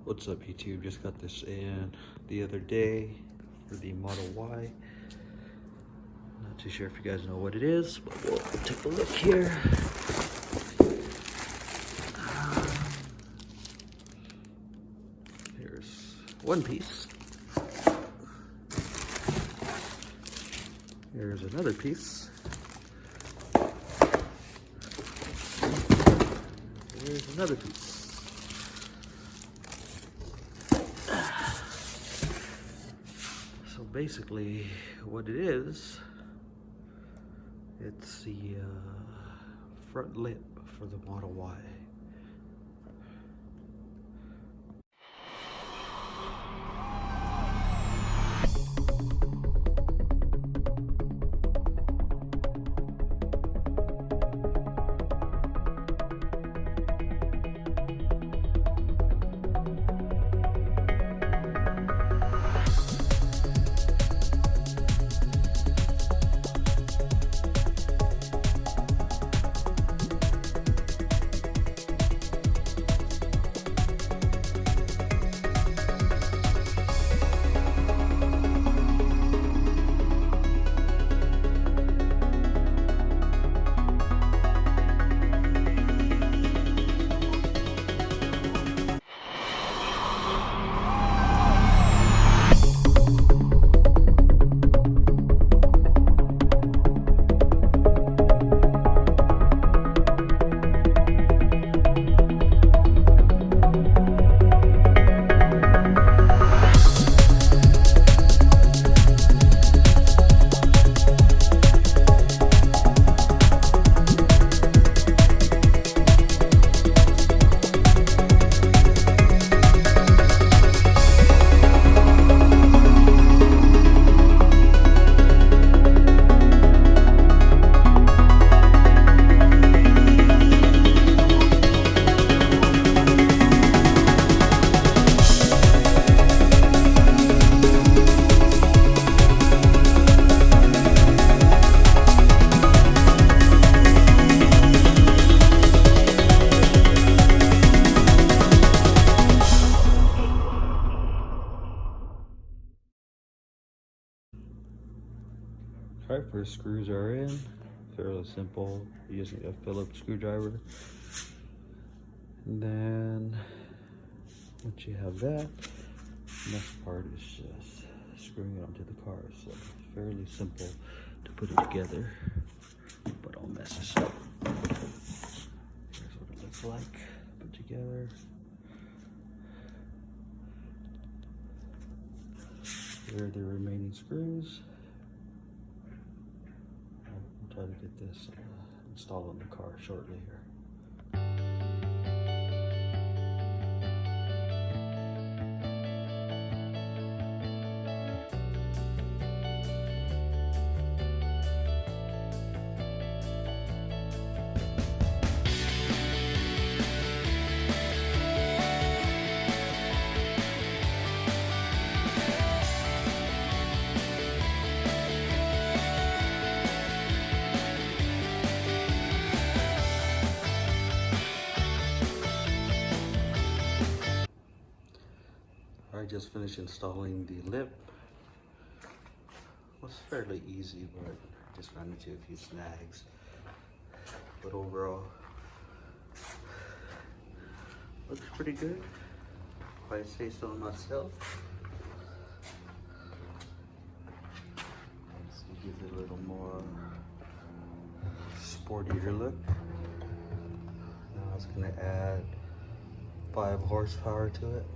What's up YouTube? Just got this in the other day for the Model Y. Not too sure if you guys know what it is, but we'll take a look here. Here's one piece. Here's another piece. Here's another piece. So basically what it is, it's the front lip for the Model Y. Alright, first screws are in. Fairly simple, using a Phillips screwdriver. And then once you have that, the next part is just screwing it onto the car. So fairly simple to put it together, but I'll mess this up. Here's what it looks like put together. Here are the remaining screws. I'll try to get this installed on the car shortly here. I just finished installing the lip. It was fairly easy, but just ran into a few snags. But overall, looks pretty good, if I say so myself. So it gives it a little more sportier look. Now I was gonna add 5 horsepower to it.